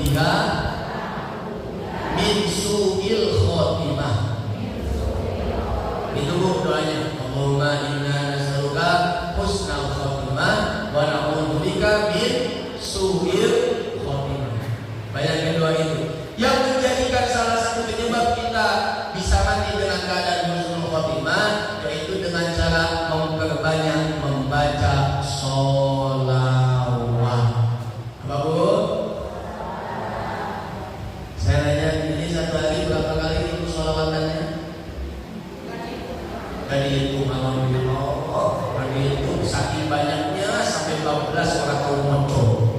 bika min su'il khotimah. Itu Bu doanya. Allahumma inna nas'aluka husnal khotimah wa na'udzu bika min su'il khotimah. Bayangkan doa itu yang menjadikan salah satu penyebab kita bisa mati dengan keadaan husnul khotimah, yaitu dengan cara memperbanyak membaca sholawat. Apa Bu? Saya nanya, ini satu hari berapa kali itu sholawatannya? Gak dihitung, alhamdulillah. Gak dihitung, saking banyaknya sampai 14 orang tahu moco.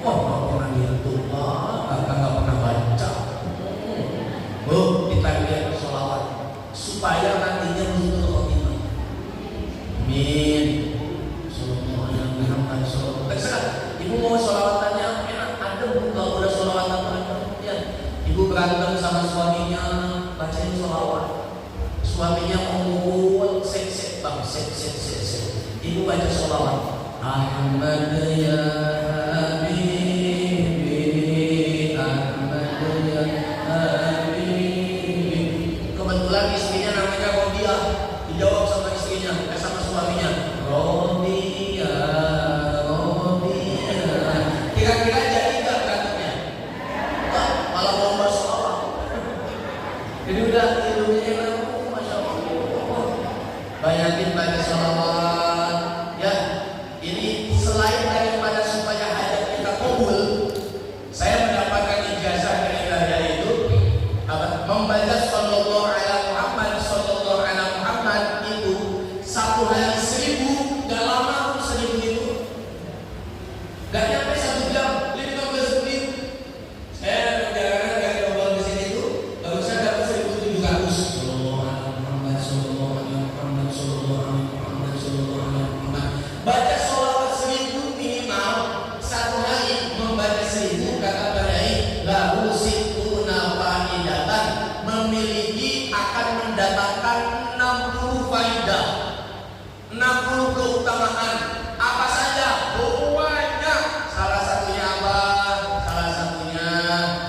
Wah, gak pernah dihitung, kakak gak pernah baca. Bu, kita lihat sholawat supaya nantinya husnul khotimah. Amin. Ibu mau sholawatannya enak, ada Bu kalau udah sholawatan ya. Ibu berantem sama suaminya, bacain sholawat. Suaminya mau ngomong, set bang, set. Ibu baca sholawat. Ahmad ya Habibi, Ahmad ya Habibi. Kebetulan istrinya namanya Rodia. Dijawab sama istrinya, sama suaminya, Rodia. Kira-kira jadi gak berantemnya? Malah mau bersolawat. Jadi udah ilmunya enak, Masya Allah. Banyakin baca sholawat. Ya, ini selain daripada supaya hajat kita kabul, saya mendapatkan ijazah dari daya itu membaca sallallahu ala Muhammad itu satu hari 1000, gak lama 1000 itu gak nyampe 1 jam, 15 menit. Saya perjalanan dari Bogor ke sini itu baru saya dapat 1700. Sallallahu ala Muhammad, sallallahu ala Muhammad, sallallahu ala Muhammad, sallallahu ala Muhammad. Baca sholawat 1000 minimal satu hari. Membaca 1000 kata Barai lahu situna faidatan, memiliki akan mendatangkan 60 faidah, 60 keutamaan. Apa saja? Banyak. Salah satunya apa? Salah satunya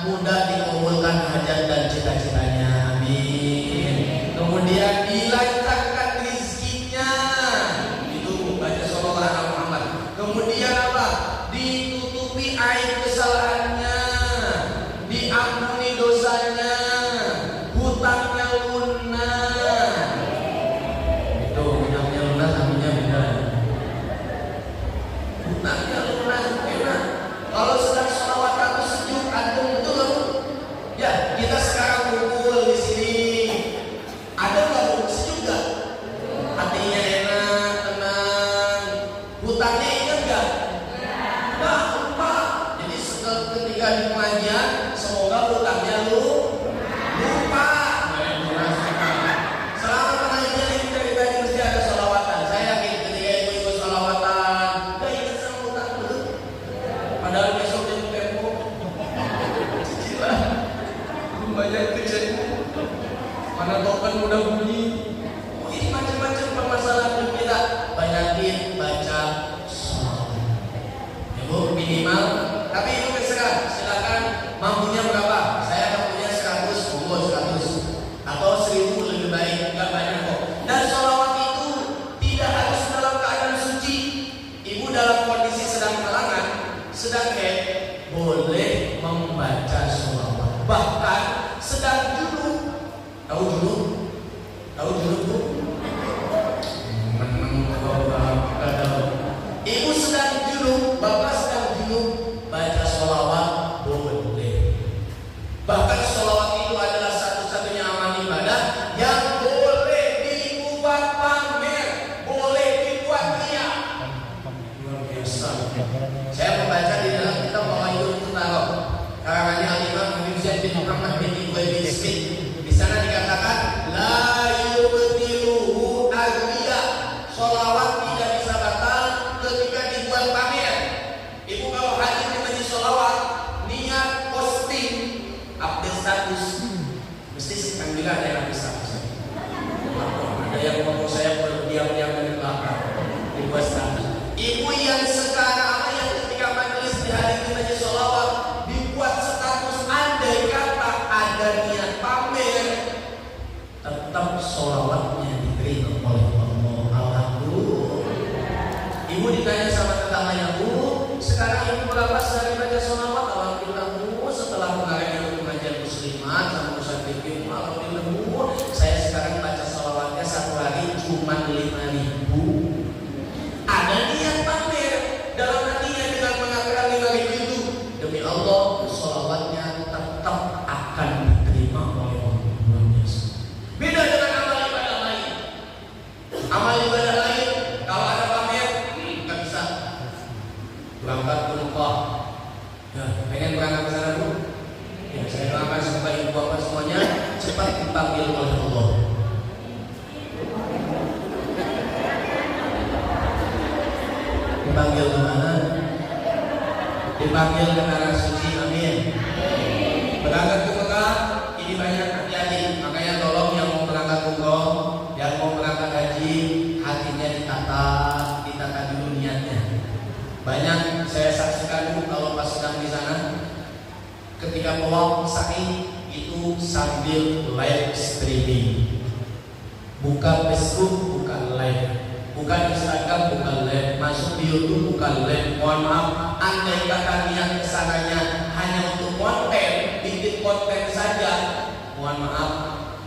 mudah dikabulkan hajat dan cita-citanya. Amin. Kemudian dilancarkan rizkinya. Itu baca sholawat ala Muhammad. Kemudian apa? Ditutupi aib kesalahannya, diampuni dosanya, hutangnya lunas. Itu hutangnya lunas, anunya beda. Hutangnya lunas enak. Kalau sedang sholawat aku sejuk, adem, betul nggak Bu? Ya, kita sekarang kumpul di sini. Ada nggak Bu? Sejuk nggak? Hatinya enak, tenang. Hutangnya ingat nggak? Nggak, lupa. Jadi ketika di pengajian, semoga hutangnya lupa. Selama pengajian ini dari tadi mesti ada sholawatan. Saya yakin ketika ibu ikut sholawatan, gak ingat sama hutang dulu. Padahal besok dia tempo cicilan banyak kecil. Mana token udah bunyi. Ini macam-macam permasalahan kita. Banyakin baca sholawat. Ya Bu, minimal. Tapi itu terserah. Silakan mampunya berapa. Saya akan punya 100, monggo 100 atau 1000 lebih baik, nggak banyak kok. Dan sholawat itu tidak harus dalam keadaan suci. Ibu dalam kondisi sedang halangan, sedang haid, boleh membaca sholawat. Bahkan sedang junub. Tahu junub? Tahu junub Bu? Ibu sedang junub, bapak sedang junub, baca sholawat boleh. Bahkan sholawat itu adalah satu-satunya amal ibadah yang boleh dibuat pamer, boleh dibuat riya. Luar biasa. Saya membaca di dalam kitab Fawaidul Mutarab karangannya Al-Imam Habib Zaid bin Muhammad bin Ibrahim bin Smith. Di sana dikatakan la yubtilu Pengen berangkat ke sana Bu? Ya, saya doakan semoga ibu bapak semuanya cepat dipanggil oleh Allah. Dipanggil kemana? Dipanggil ke tanah suci, amin. Berangkat ke Mekah, ini banyak hati-hati. Makanya tolong yang mau berangkat umroh, yang mau berangkat haji, hatinya ditata dulu niatnya. Banyak saya saksikan dulu kalau pas sedang di sana, ketika tawaf sa'i itu sambil live streaming, buka Facebook, buka live. Bukan Instagram, bukan live, masuk di YouTube, bukan live. Mohon maaf, andai kata niat kesananya hanya untuk konten, bikin konten saja, mohon maaf,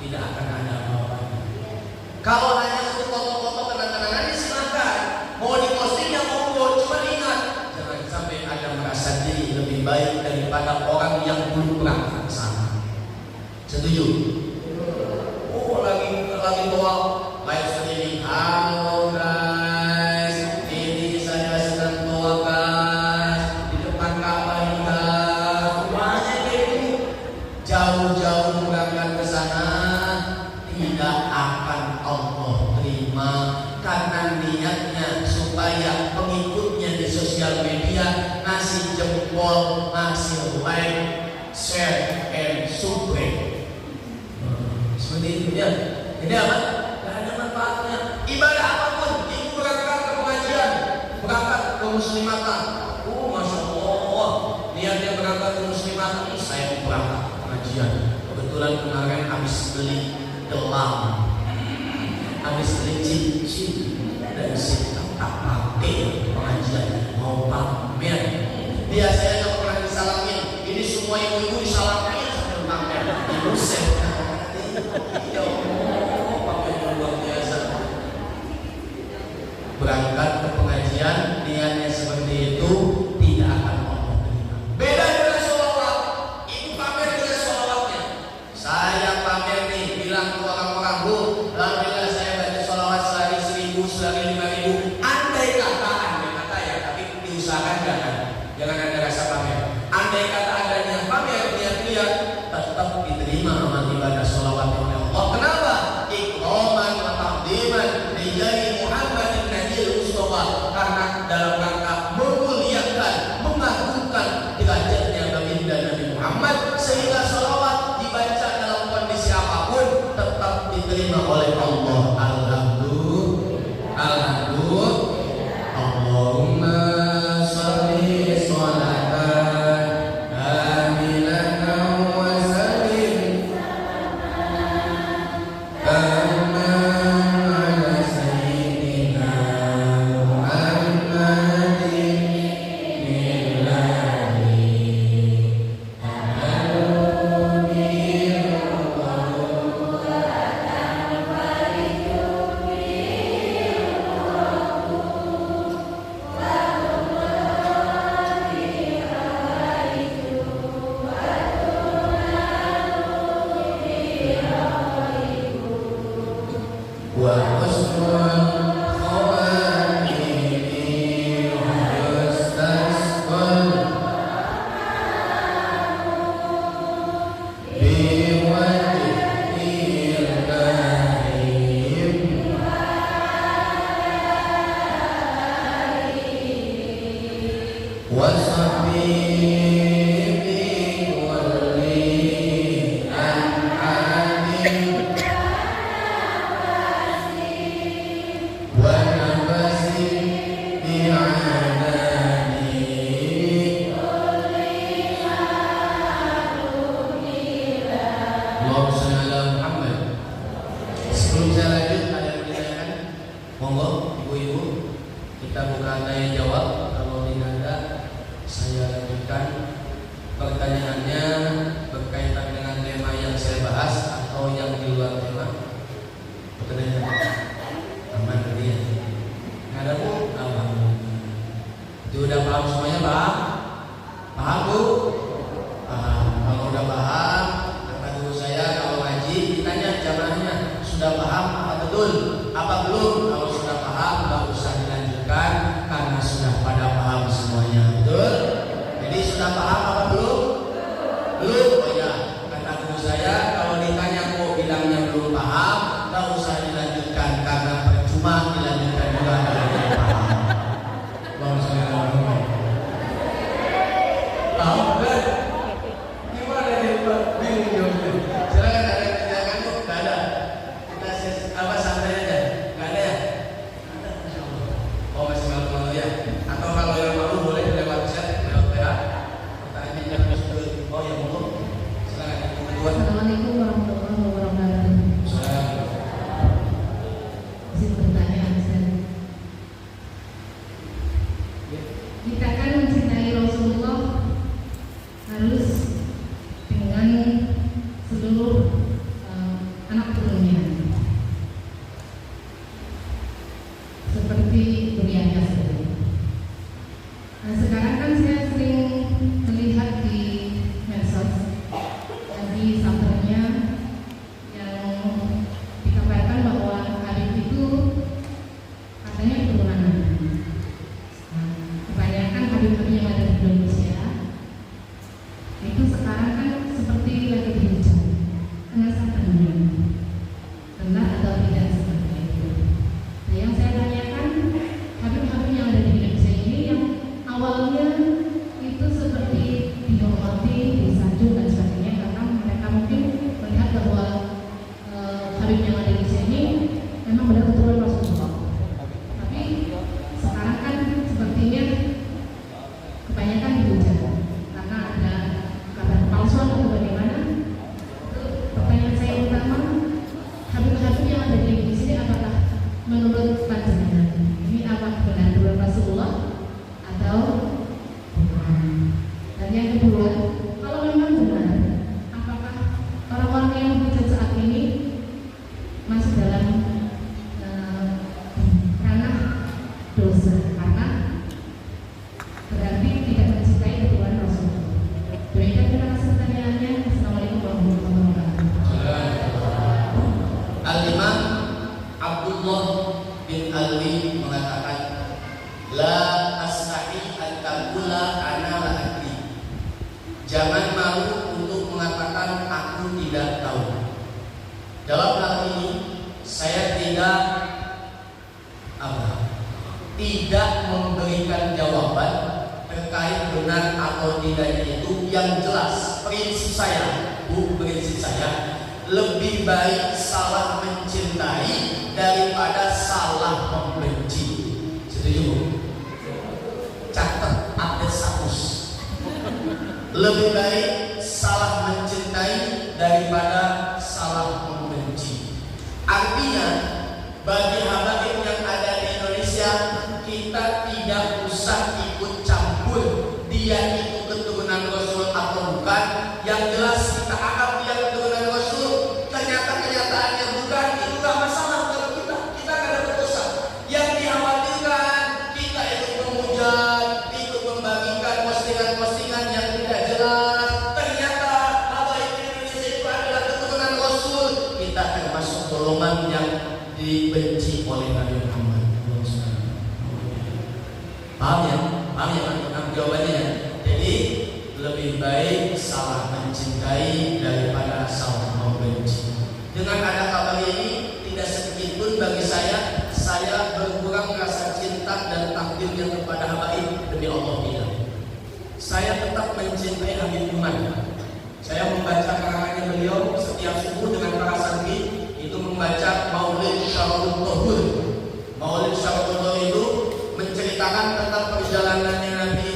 tidak akan ada apa-apa. Kalau hanya untuk foto-foto kenang-kenangan, silakan. Mau diposting ya monggo, cuma ingat jangan sampai ada merasa diri lebih baik daripada orang yang belum berangkat ke sana. Setuju? Oh, lagi doa live streaming. Halo guys, ini saya sedang doa guys di depan Ka'bah ini. Semuanya kayak gitu. Jauh-jauh berangkat ke sana tidak akan Allah terima karena niatnya supaya pengikutnya di sosial media ngasih jempol, ngasih like, share, and subscribe. Seperti itu ya. Jadi apa? Gak ada manfaatnya. Ibadah apapun, ibu berangkat ke pengajian, berangkat ke muslimatan. Masya Allah, niatnya berangkat ke muslimatan. Saya mau berangkat ke pengajian. Kebetulan kemarin habis beli gelang, habis beli cincin, dan saya tak pakai pengajian, mau pamer. Biasanya nggak pernah disalamin. Ini semua ibu-ibu disalamin sampai pamer. Ibu saya. Ya Allah, pakai luar biasa. Berangkat ke pengajian niatnya seperti itu tidak akan Allah terima. Beda dengan sholawat. Ibu pamer dengan sholawatnya. Saya pamer nih, bilang ke orang-orang, Bu, alhamdulillah saya baca sholawat sehari 1000, sehari 5000. Andai kata ya, tapi diusahakan jangan ada rasa pamer. Andai kata adanya pamer, lihat tetap diterima amal ibadah sholawat oleh Allah. Kenapa? Ikroman wa ta'ziman li Muhammadin Nabil Mustafa, karena dalam rangka memuliakan, mengagungkan derajatnya baginda Nabi Muhammad, sehingga sholawat dibaca dalam kondisi apapun tetap diterima oleh Allah. Alhamdulillah. Allahumma sholli sholatan kamilatan wa sallim ala sayyidina Muhammadin wa husnul khawatim yustasqal bi wajhil karim wa sabibi kulli an'amin wa nafasin bi'adani. Allahumma shalli ala Muhammad. Sebelum saya lanjut, ada yang ditanyakan? Monggo, ibu-ibu, kita buka tanya jawab. Kalau tidak ada, saya lanjutkan. Pertanyaannya berkaitan dengan tema yang saya bahas atau yang di luar tema? Pertanyaan aman tadi ya? Nggak ada Bu? Alhamdulillah. Itu udah paham semuanya, Pak? Paham Bu? Paham. Kalau udah paham, kata guru saya kalau ngaji ditanya jamaahnya, sudah paham apa betul? Apa belum? Kalau sudah paham nggak usah dilanjutkan karena sudah pada paham semuanya. Betul? Jadi sudah paham apa belum? kan? Gimana nih Pak? Bingung jawabnya. Silakan ada yang ditanyakan kok? Nggak ada. Kita apa santai aja. Nggak ada ya? Ada, Masya Allah. Oh masih malu-malu ya? Atau kalau yang malu boleh lewat chat, lewat WA. Pertanyaannya harus ke oh ya monggo. Silakan yang kedua. Assalamualaikum warahmatullahi wabarakatuh. Pertanyaan saya. Kita kan mencintai Rasulullah harus dengan seluruh anak turunnya, seperti dunianya sendiri. Nah, sekarang kan saya sering melihat di medsos, di sampelnya yang dikabarkan bahwa Habib itu katanya keturunan Nabi. Kebanyakan Habib-Habib yang ada di Indonesia itu sekarang kan seperti lagi dihujat karena santannya benar atau tidak seperti itu. Nah, yang saya tanyakan, Habib-Habib yang ada di Indonesia ini yang awalnya itu seperti dihormati, disanjung dan sebagainya karena mereka mungkin melihat bahwa Habib yang ada di sini memang benar keturunan Rasulullah. Tapi sekarang kan sepertinya kebanyakan dihujat karena ada kabar palsuan atau bagaimana. Itu pertanyaan saya utama, Habib-Habib yang ada di sini apakah menurut panjenengan ini apa benar Rasulullah atau bukan? Dan yang kedua, kalau memang benar, apakah orang-orang yang dihujat saat ini masuk dalam ranah dosa karena berarti tidak mencintai keturunan Rasulullah? Demikian, terima kasih pertanyaannya. Assalamualaikum warahmatullahi wabarakatuh. Al-Imam Abdullah bin Alwi mengatakan, la astahi an taqula ana la adri. Jangan malu untuk mengatakan aku tidak tahu. Dalam hal ini saya tidak memberikan jawaban terkait benar atau tidaknya itu yang jelas. Prinsip saya lebih baik salah mencintai daripada salah membenci. Setuju? Catat, update status. Lebih baik salah mencintai daripada salah membenci. Artinya bagi habaib yang ada di Indonesia, kita tidak usah ikut campur dia itu keturunan Rasul atau bukan. Yang jelas kita anggap dia keturunan Rasul. Ternyata kenyataannya bukan. Itu gak masalah kalau kita gak ada dosa. Yang dikhawatirkan kita ikut memuja, ikut membagikan postingan-postingan yang tidak jelas. Ternyata habaib di Indonesia itu adalah keturunan Rasul. Kita termasuk golongan yang dibenci oleh Nabi Muhammad. Paham ya? Jawabannya. Jadi lebih baik salah mencintai daripada salah membenci. Dengan ada kabar ini, tidak sedikit pun bagi saya berkurang rasa cinta dan takdirnya kepada habaib. Demi Allah tidak. Saya tetap mencintai Habib Iman. Saya membaca karangannya beliau setiap subuh dengan para santri itu membaca Maulid Syarul Tohur. Maulid Syarul Tohur itu menceritakan tentang perjalanannya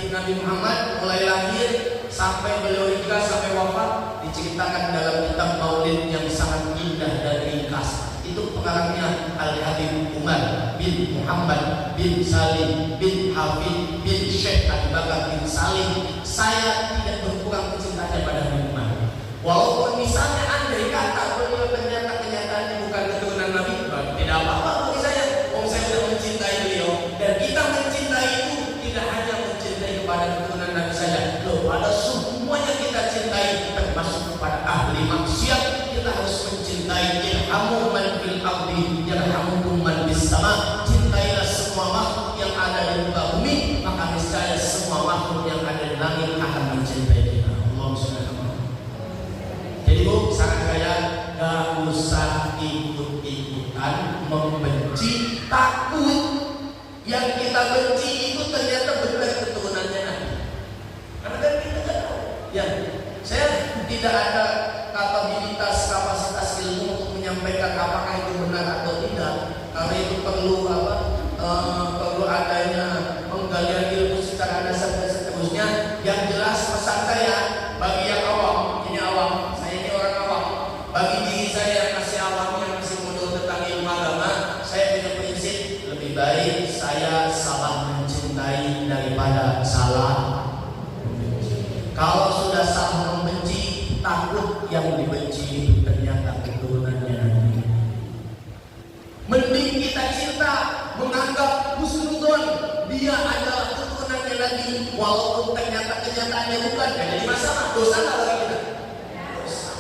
Nabi Muhammad mulai lahir sampai beliau hijrah sampai wafat, diceritakan dalam kitab Maulid yang sangat indah dan ringkas. Itu pengarangnya Al-Habib Umar bin Muhammad bin Salim bin Hafid bin Syekh Abu Bakar bin Salim. Saya tidak berkurang kecintaan pada Nabi Muhammad. Walaupun misalnya andai kata beliau ternyata kenyataannya bukan keturunan Nabi, tidak apa-apa bagi saya. Saya sudah mencintai beliau, dan kita mencintai itu tidak hanya mencintai kepada keturunan Nabi saja. Pada semuanya kita cintai, termasuk kepada ahli maksiat. Kita harus mencintai. Irhamu man fil ardi yarhamukum man bis sama. Cintailah semua makhluk yang ada di muka bumi, maka niscaya semua makhluk yang ada di langit akan mencintai kita. Allah subhanahu. Jadi Bu, saran saya gak usah ikut-ikutan membenci, takut yang kita benci itu ternyata benar keturunannya Nabi. Karena kan kita tidak tahu. Ya, saya tidak ada kapasitas ilmu untuk menyampaikan apakah itu benar atau tidak. Karena itu perlu perlu adanya penggalian ilmu secara dasar dan seterusnya. Yang jelas pesan saya bagi yang awam, ini awam, saya ini orang awam. Bagi diri saya yang masih awam, yang masih bodoh tentang ilmu agama, saya punya prinsip lebih baik saya salah mencintai daripada salah membenci. Kalau sudah salah membenci, takut yang dibenci ternyata keturunannya nanti. Mending kita cinta, menganggap husnuzon dia adalah keturunannya nanti, walaupun ternyata kenyataannya bukan. Jadi masalah dosa nggak bagi kita? Dosa.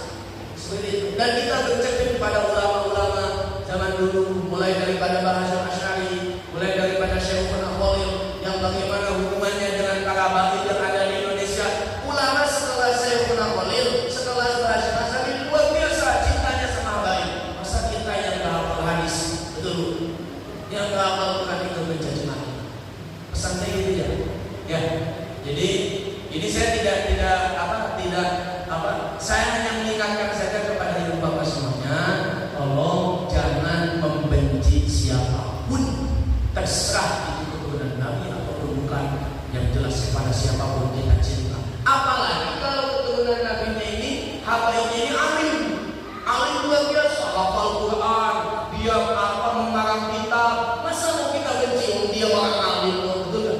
Seperti itu. Dan kita bercermin pada ulama-ulama zaman dulu, mulai daripada Bahasa Asy'ari, mulai daripada Syekhuna Khalil, yang bagaimana hubungannya dengan para baik yang ada di Indonesia. Ulama setelah Syekhuna Khalil, setelah Bahasa Asy'ari, luar biasa cintanya sama baik. Masa kita yang nggak hafal hadis, betul? Yang nggak hafal Quran itu mencaci maki. Pesan saya gitu ya. Ya. Jadi ini saya tidak saya hanya mengingatkan saja kepada ibu bapak semuanya, tolong jangan membenci siapapun, terserah itu keturunan Nabi atau bukan, yang jelas kepada siapapun kita cinta. Apalagi kalau keturunan Nabi ini habaibnya ini alim luar biasa, hafal Quran, dia mengarang kitab. Masa mau kita benci dia orang alim, betul kan?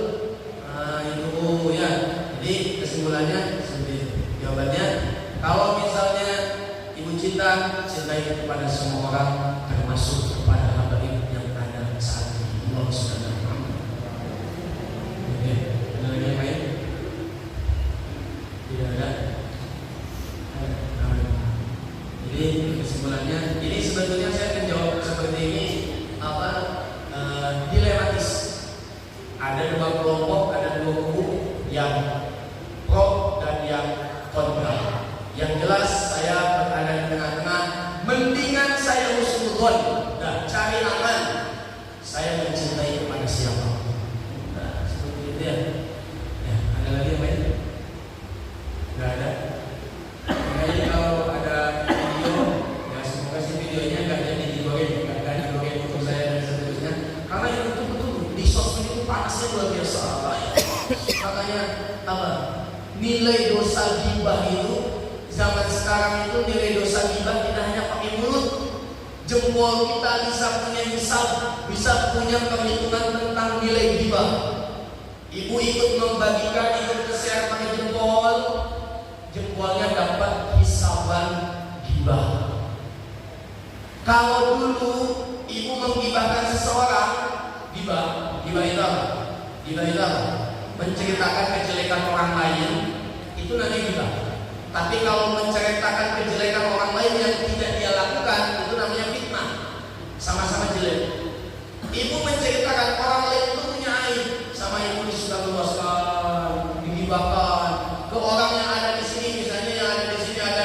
Nah itu ya. Jadi kesimpulannya seperti itu. Jawabannya, kalau misalnya ibu cintai kepada semua orang, termasuk kepada habaib yang ada saat ini. Allah Subhanahu wa taala. Oke, ada lagi yang lain? Tidak ada. Jadi kesimpulannya, ini sebetulnya saya menjawab seperti ini dilematis. Ada dua kelompok, ada dua kubu yang pro dan yang kontra. Yang jelas saya berada di tengah-tengah. Mendingan saya husnuzon dan cari aman. Saya mencintai kepada siapa. Nah, seperti itu ya. Ya, ada lagi yang lain? Enggak ada. Jadi kalau ada video, ya semoga sih videonya nggak jadi digoreng, nggak digoreng untuk saya dan seterusnya. Karena yang betul-betul di sosmed itu panasnya luar biasa. Makanya nilai dosa ghibah itu zaman sekarang itu nilai dosa ghibah tidak hanya pakai mulut, jempol kita bisa punya hisab, bisa punya perhitungan tentang nilai ghibah. Ibu ikut membagikan, ikut share pakai jempolnya dapat hisaban ghibah. Kalau dulu ibu menggibahkan seseorang, ghibah itu apa? Ghibah itu apa? Menceritakan kejelekan orang lain, itu namanya ghibah. Tapi kalau menceritakan kejelekan orang lain yang tidak dia lakukan, itu namanya fitnah. Sama-sama jelek. Ibu menceritakan orang lain itu punya aib, sama ibu disuka luaskan, digibahkan ke orang yang ada di sini. Misalnya yang ada di sini ada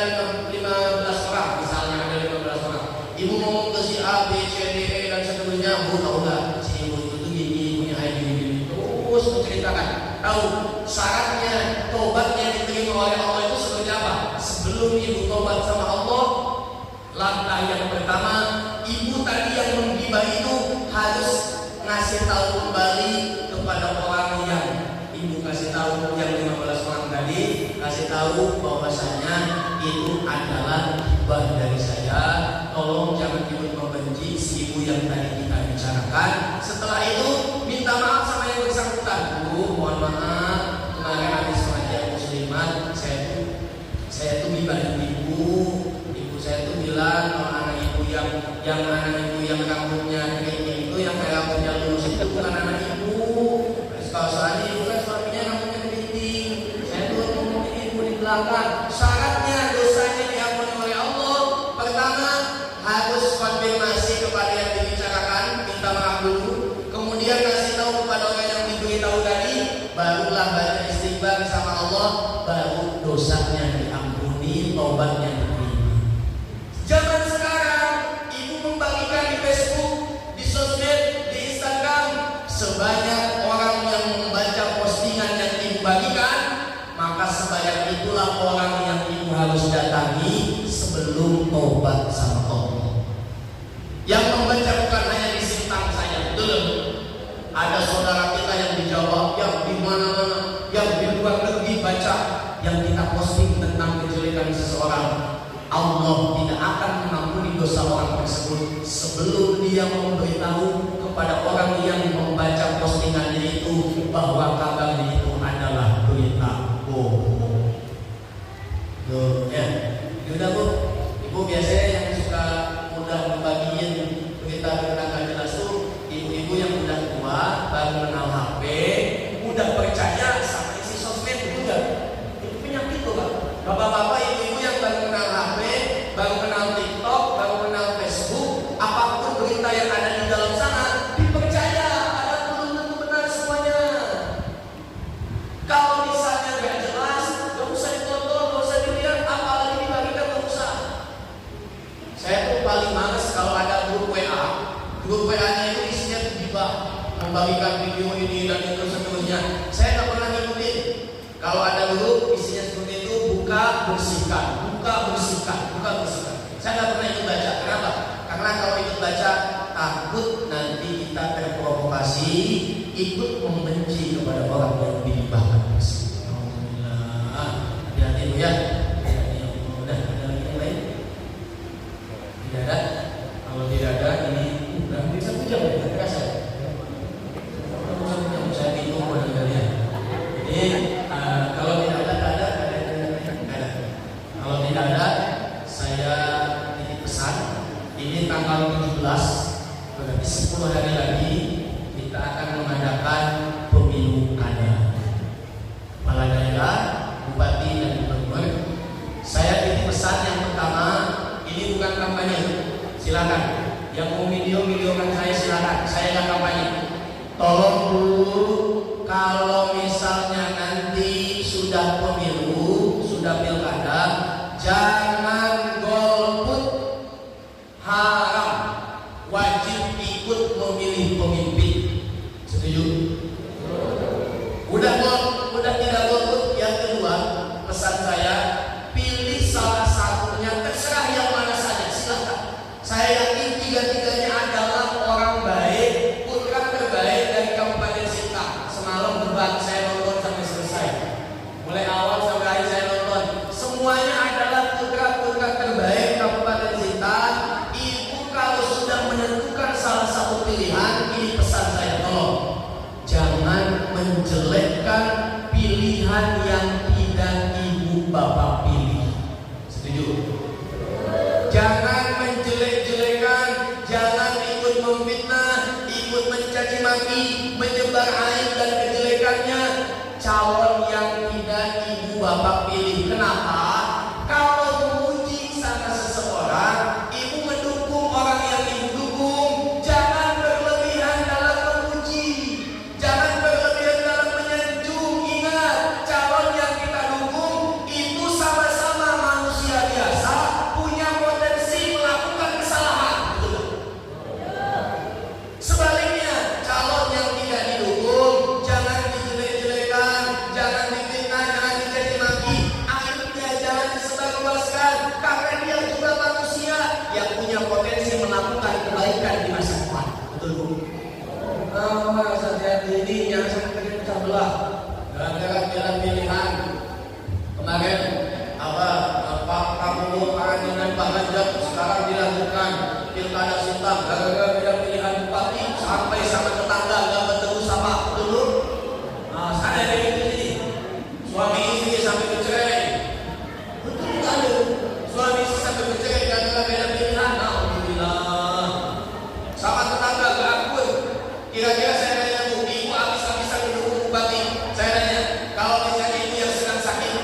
15 orang, misalnya ada 15 orang. Ibu ngomong ke si A, B, C, D, E dan seterusnya. Bu tahu nggak si ibu itu gini, punya aib gini, terus menceritakan. Tahu syaratnya tobatnya diterima oleh Allah itu seperti apa? Sebelum ibu tobat sama Allah, langkah yang pertama, ibu tadi yang menggibah itu harus ngasih tahu kembali kepada orang yang ibu kasih tahu, yang 15 orang tadi, kasih tahu bahwasanya itu adalah ghibah dari saya. Tolong jangan ibu membenci si ibu yang tadi kita bicarakan. Setelah itu minta maaf sama yang bersangkutan. Bu, mohon maaf, kemarin habis pengajian muslimat saya tuh gibahin ibu saya tuh bilang kalau anak ibu yang rambutnya keriting itu, yang rambutnya lurus itu bukan anak ibu. Kalau soalnya ibu kan suaminya rambutnya keriting, saya tuh ngomong ibu di belakang. Syaratnya dosanya diampuni oleh Allah. Pertama harus konfirmasi kepada yang dibicarakan, minta maaf dulu. Kemudian kasih tahu kepada orang yang diberitahu tadi, barulah banyak istighfar sama Allah, baru dosanya diampuni, tobatnya diterima. Zaman sekarang ibu membagikan di Facebook, di sosmed, di Instagram, sebanyak orang yang membaca postingan yang ibu bagikan, maka sebanyak itulah itulah orang yang ibu harus datangi sebelum tobat sama Allah. Yang membaca bukan hanya di sintang saya, betul? Ada saudara kita yang di Jawa, yang di mana-mana, yang di luar negeri baca, yang kita posting tentang kejelekan seseorang. Allah tidak akan mengampuni dosa orang tersebut sebelum dia memberitahu kepada orang yang membaca postingannya itu bahwa kabarnya itu adalah berita bohong. Tuh, ya. Yaudah Bu, Ibu biasanya yang suka mudah membagiin berita-berita nggak jelas tuh ibu-ibu yang udah tua, baru kenal HP, mudah percaya sama isi sosmed, itu enggak? Itu penyakit tuh Pak. Bapak-bapak, ibu-ibu yang baru kenal HP, baru kenal TikTok, baru kenal Facebook, apapun berita yang ada di dalam sana dipercaya, ada belum tentu benar semuanya. Kalau misalnya nggak jelas, nggak usah ditonton, nggak usah dilihat, apalagi dibagikan, nggak usah. Saya tuh paling males kalau ada grup WA. Grup WA-nya itu isinya gibah, membagikan video ini dan itu seterusnya. Saya nggak pernah ngikutin. Kalau ada grup isinya seperti itu, buka bersihkan, buka bersihkan, buka bersihkan. Saya nggak pernah ikut baca. Kenapa? Karena kalau ikut baca takut nanti kita terprovokasi ikut membenci kepada orang yang digibahkan. Alhamdulillah. Hati-hati Bu ya. Hati-hati. Udah ada lagi yang lain? Tidak ada. Kalau tidak ada ini udah bisa puja ya, nggak terasa. Saya bingung pada kalian. Jadi kalau tidak ada, nggak ada. Kalau tidak ada, saya titip pesan. Ini tanggal 17, berarti 10 hari lagi kita akan mengadakan pemilu kada. Kepala daerah, bupati dan gubernur. Saya titip pesan yang pertama, ini bukan kampanye. Silakan, yang mau videokan saya silakan. Saya nggak kampanye. Tolong dulu, kalau misalnya nanti sudah pemilu, sudah pilkada, jangan golput, haram, wajib ikut memilih pemimpin. Setuju? Udah tidak golput. Yang kedua, pesan saya, pilih salah satunya, terserah yang mana saja, silakan. Saya yakin tiga-tiganya adalah orang baik, putra terbaik dari Kabupaten Sintang. Semalam debat saya nonton sampai selesai, mulai awal sampai akhir saya nonton. Semuanya adalah putra-putra terbaik Kabupaten Sintang. Ibu kalau sudah menentukan salah satu pilihan, ini pesan saya, tolong jangan menjelekkan pilihan yang tidak ibu bapak pilih. Setuju? Jangan menjelek-jelekan, jangan ikut memfitnah, ikut mencaci maki, menyebar aib dan kejelekannya calon yang tidak ibu bapak pilih. Kenapa? Kalau memuji sama seseorang, ibu mendukung orang yang ibu dukung. Jangan berlebihan dalam memuji, jangan berlebihan dalam menyanjung. Ingat, calon yang kita dukung itu sama-sama manusia biasa, punya potensi melakukan kesalahan. Betul? Sebaliknya, calon yang tidak didukung jangan dijelek-jelekan, jangan difitnah, jangan dicaci maki, akhirnya jangan disebarluaskan, karena dia juga manusia yang punya potensi melakukan kebaikan di masa depan. Betul Bu? Mas, hati-hati, ini jangan sampai pecah belah gara-gara jalan pilihan. Kemarin Pak Prabowo dengan Pak Ganjar sekarang dilanjutkan pilkada Sintang gara-gara beda pilihan bupati sampai sama tetangga nggak bertemu sama. Betul? Nah, saya kayak gitu sih. Suami istri sampai bercerai. Betul nggak ada? Suami istri sampai bercerai gara-gara beda pilihan. Alhamdulillah. Sama tetangga nggak akur. Kira-kira saya nanya Bu, ibu habis-habisan mendukung bupati. Saya nanya, kalau misalnya ibu yang sedang sakit,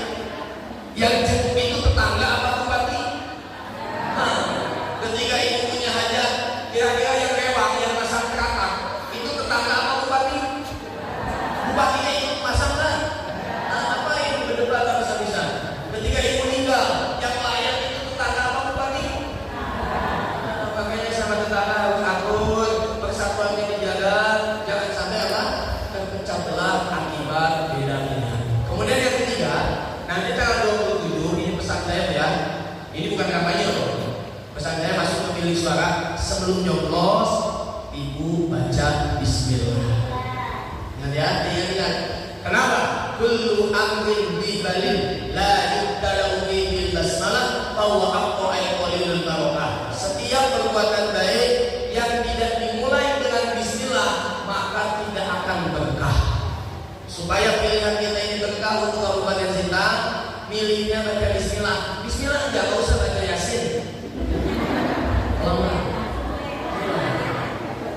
yang jenguk itu tetangga apa bupati? Ketika ibu punya hajat, kira-kira yang rewang, yang masang keratang, itu tetangga apa bupati? Bupatinya ikut masang kan? Apa ibu berdebat habis-habisan? Ketika ibu meninggal, yang layak itu tetangga apa bupati? Makanya sama tetangga harus akur, persatuannya dijaga, jangan sampai apa? Terpecah belah akibat beda pilihan. Kemudian yang ketiga, nanti tanggal 27 bilik suara sebelum nyoblos ibu baca bismillah. Ingat. Kenapa? Kullu amrin bi balin la yubtada'u bil basmalah fa huwa haqqu qalilul barakah. Setiap perbuatan baik yang tidak dimulai dengan bismillah maka tidak akan berkah. Supaya pilihan kita ini berkah untuk Kabupaten Sintang, milihnya baca bismillah. Bismillah aja, gak usah baca Yasin.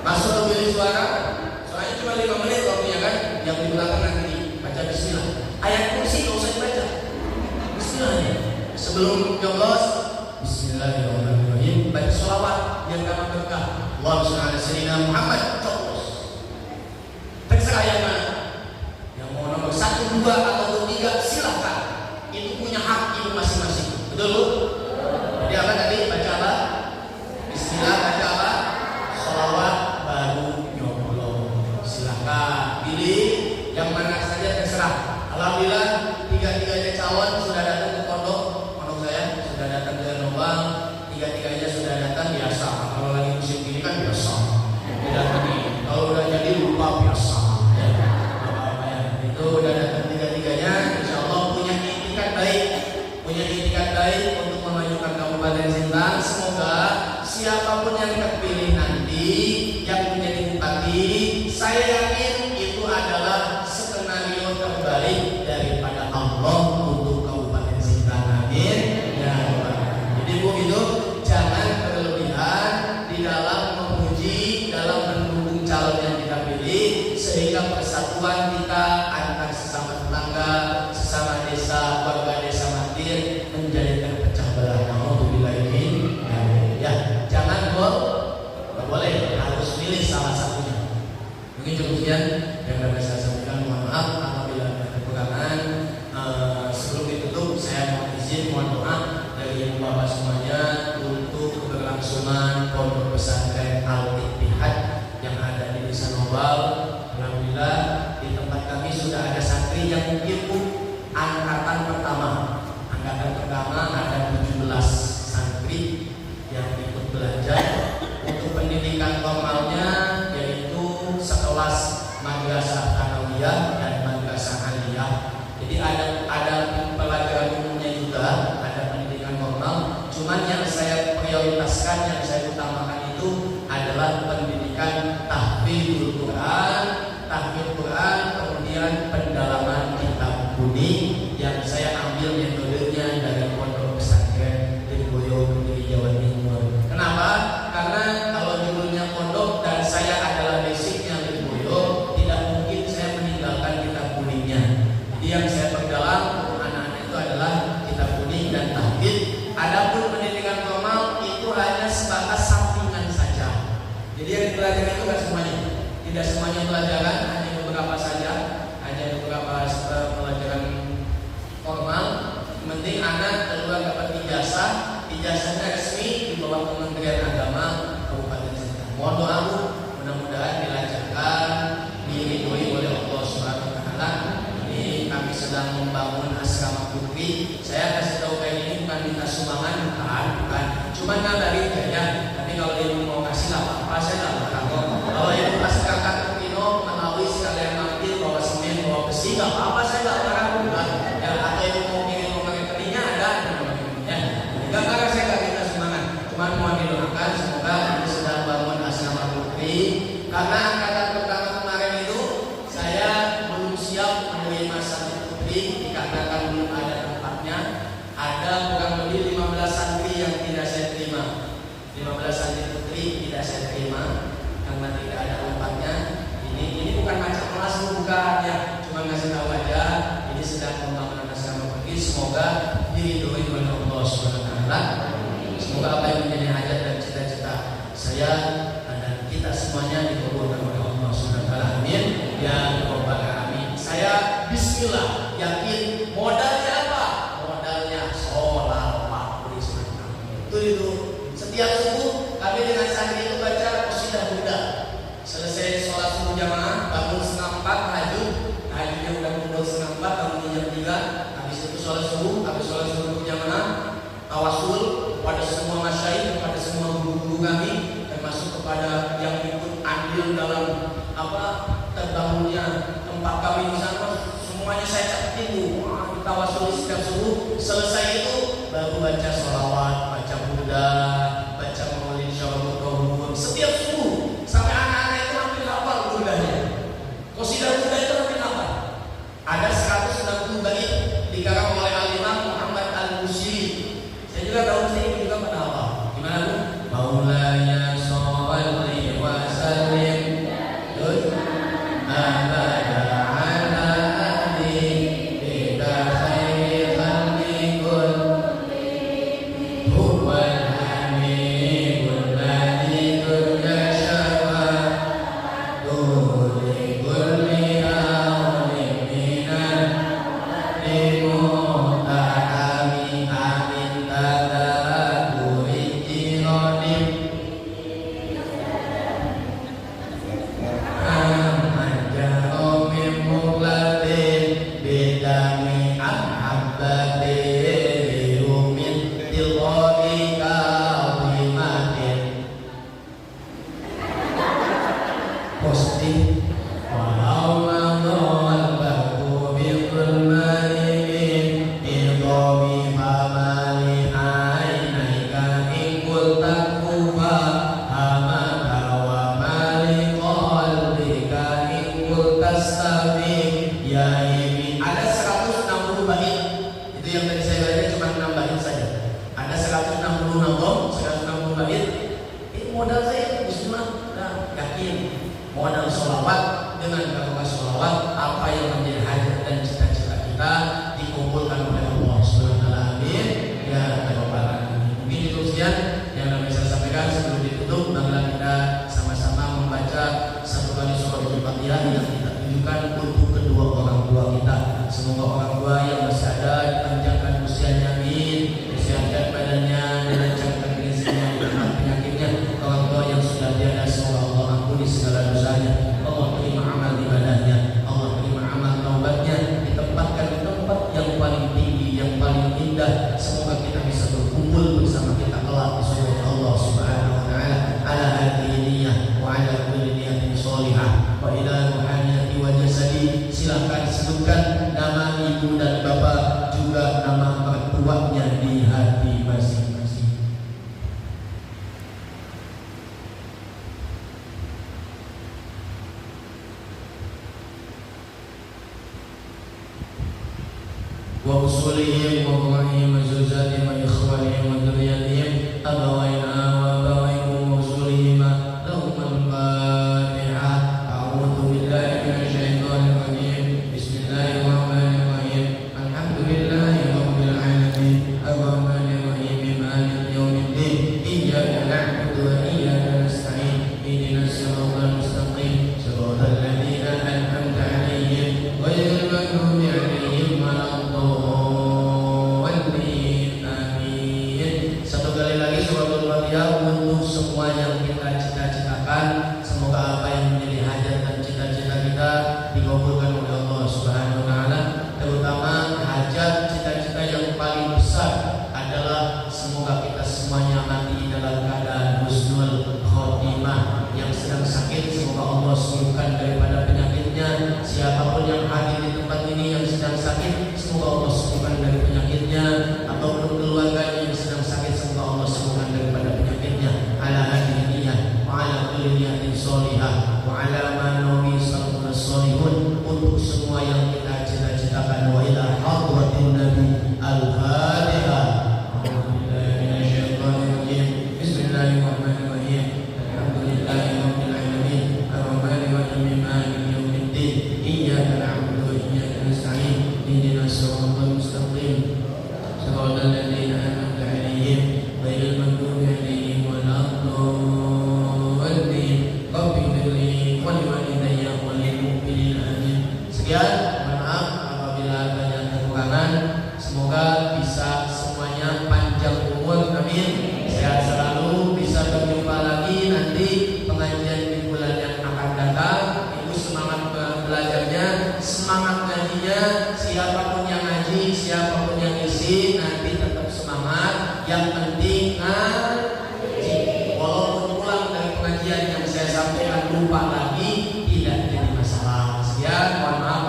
Masuk ke bilik suara, soalnya cuma 5 menit waktunya kan. Yang di belakang nanti baca bismillah. Ayat kursi gak usah dibaca. Bismillah aja. Sebelum nyoblos, bismillahirrahmanirrahim. Baca sholawat yang dapat berkah. Allahumma shalli ala sayyidina Muhammad. Coblos. Terserah yang mana. Yang mau nomor 1, 2 atau 3 silahkan. Itu punya hak ibu masing-masing. Betul Bu? Jadi apa tadi? Baca apa? Bismillah, baca apa? Sholawat baru nyoblos. Silahkan pilih yang mana saja terserah. Alhamdulillah 3-tiganya calon sudah datang ke pondok saya, sudah datang ke Nobang. 3-tiganya sudah datang biasa. Kalau lagi musim ini kan biasa. Tidak lagi. Kalau udah jadi lupa biasa. Ya. Itu udah datang 3-tiganya. Insya Allah punya itikat baik untuk memajukan Kabupaten Sintang. Semoga siapapun yang terpilih nanti yang menjadi bupati, saya yakin itu adalah skenario terbaik daripada Allah untuk Kabupaten Sintang. Amin. Ya. Jadi Bu itu jangan berlebihan di dalam memuji, dalam mendukung calon yang kita pilih, sehingga persatuan kita antar sesama tetangga, sesama desa, warga desa Matir menjadi terpecah belah. Alhamdulillah ini. Ya, jangan boleh, harus pilih salah satunya. Mungkin cukup sekian yang dapat saya sampaikan. Mohon maaf apabila ada kekurangan. Sebelum ditutup, saya mohon izin, mohon doa dari ibu bapak semuanya untuk keberlangsungan pondok pesantren Al-Ittihad yang ada di Desa Nobal. Alhamdulillah di tempat kami sudah ada santri yang mungkin angkatan pertama ada 17 santri yang ikut belajar untuk pendidikan formalnya, yaitu sekelas madrasah tsanawiyah dan madrasah aliyah. Jadi ada pelajaran umumnya juga, ada pendidikan formal. Cuman yang saya prioritaskan, yang saya utamakan itu adalah pendidikan tahfidzul Quran, kemudian pendalaman kitab kuning yang saya ambil metodenya dari pondok pesantren Lirboyo di Jawa Timur. Kenapa? Karena kalau judulnya pondok dan saya adalah basicnya Lirboyo, tidak mungkin saya meninggalkan kitab kuningnya. Jadi yang saya perdalam untuk anak-anak itu adalah kitab kuning dan tahfidz. Adapun pendidikan formal itu hanya sebatas sampingan saja. Jadi yang dipelajari itu tidak semuanya pelajaran, hanya beberapa saja, hanya beberapa pelajaran formal. Yang penting anak keluar dapat ijazahnya resmi di bawah Kementerian Agama Kabupaten Sintang. Mohon doa Bu, mudah-mudahan dilancarkan, diridhoi oleh Allah Subhanahu wa taala. Ini kami sedang membangun asrama putri. Saya kasih tahu kayak ini bukan minta sumbangan, bukan. Cuma ngabarin aja. Tapi kalau dia mau kasih apa saya nggak bakal. Kalau ibu kasih kakak Pino menawi sekalian mampir bawa semen, bawa besi, nggak apa-apa, saya nggak marah. Ya, atau ibu mau kirim nomor rekeningnya ada. Ya, nggak karena saya nggak minta sumbangan. Cuma mohon didoakan semoga ini sedang bangun asrama putri. Karena angkatan pertama kemarin itu saya belum siap menerima santri putri dikarenakan belum ada tempatnya. Ada kurang lebih 15 santri yang tidak saya terima. 15 santri putri tidak saya terima karena tidak ada tempatnya. Ini bukan macam kelas, bukan ya, cuma ngasih tahu aja. Ini sedang pembangunan asrama putri. Semoga diridhoi oleh Allah Subhanahu wa taala. Semoga apa yang menjadi hajat dan cita-cita saya dan kita semuanya dikabulkan oleh Allah Subhanahu wa taala. Amin. Ya rabbal alamin. Saya bismillah yakin modalnya apa? Modalnya sholawat. Itu setiap subuh kami dengan santri itu baca qasidah Buddha. Selesai sholat subuh jamaah, bangun setengah 4 tahajudnya udah kumpul setengah 4, bangun jam 3. Habis itu sholat subuh, habis sholat subuh jamaah, tawasul pada semua masyayikh, pada semua guru-guru tempat kami di sana semuanya saya catat itu. Kita wasuli setiap subuh. Selesai itu baru baca sholawat, baca Buddha, baca Maulid Syarul setiap subuh. Sampai anak-anak itu hampir hafal Buddhanya. Qasidah Buddha itu hampir hafal. Ada 160 bait dikarang oleh Al-Imam Muhammad Al-Busiri. Saya juga tahu sini juga pada hafal. Gimana Bu? Maulaya sholli wa sallim wa usulihim wa qawahim wa zuzatihim wa ikhwanihim wa dhurriyyatihim abawayna wa abawaykum wa usulihim lahum al-fatiha. A'udhu billahi minasyaitonir rajim. Bismillahirrahmanirrahim. Alhamdulillahi rabbil alamin arrahmanir rahim maliki yaumiddin iyyaka na'budu wa iyyaka nasta'in ihdinas siratal mustaqim siratal ladzina an'amta 'alaihim ghairil maghdubi 'alaihim untuk semua yang kita cita-citakan. Semoga apa yang menjadi hajat dan cita-cita kita dikabulkan oleh Allah Subhanahu wa taala. Terutama hajat cita-cita yang paling besar adalah semoga kita semuanya mati dalam keadaan husnul khotimah. Yang sedang sakit semoga Allah sembuhkan daripada penyakitnya. Siapapun yang hadir di tempat ini yang sedang sakit semoga Allah sembuhkan dari penyakitnya, ataupun keluarganya yang sedang sakit semoga Allah sembuhkan daripada penyakitnya. Ala hadhihi niyyah wa ala kulli niyatin sholihah wa ala ma nawi sallallahu sholihun. Untuk semua yang kita cita-citakan. Wa ila hadratin nabi al-fatihah. A'udzubillahi minasyaitonir rajim. Bismillahirrahmanirrahim. Alhamdulillahi rabbil alamin arrahmanir rahim maliki yaumiddin iyyaka na'budu wa iyyaka nasta'in ihdinas siratal mustaqim siratal ladzina an'amta 'alaihim ghairil maghdubi 'alaihim waladdallin. Rabbi firli wa liwalidayya wa lil mu'minin amin. Sekian, maaf apabila banyak kekurangan. Semoga bisa semuanya panjang umur, amin. Sehat selalu, bisa berjumpa lagi nanti pengajian di bulan yang akan datang. Ibu semangat belajarnya, semangat ngajinya. Siapapun yang ngaji, siapapun yang isi, nanti tetap semangat. Yang penting ngaji. Walaupun pulang dari pengajian yang saya sampaikan lupa lagi, tidak jadi masalah. Sekian, mohon maaf.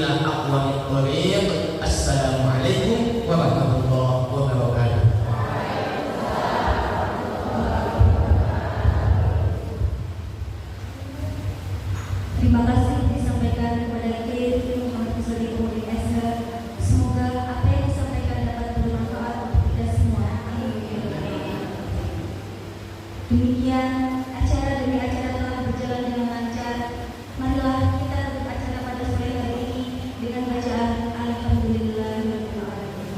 ila aqwamit thariq. Assalamualaikum warahmatullahi wabarakatuh. Terima kasih disampaikan kepada Kiai Muhammad Fuzali Umuri SH. Semoga apa yang disampaikan dapat bermanfaat untuk kita semua. Demikian acara demi acara telah berjalan dengan lancar. Marilah kita tutup acara pada sore hari ini dengan bacaan Alhamdulillahirabbil alamin.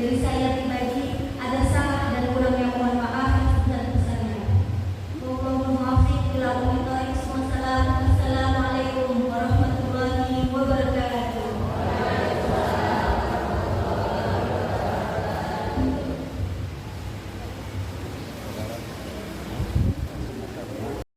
Dari saya pribadi ada salah dan kurangnya, mohon maaf dan besarnya. Wallahul muwaffiq ila aqwamit thoriq. Wassalamualaikum warahmatullahi wabarakatuh.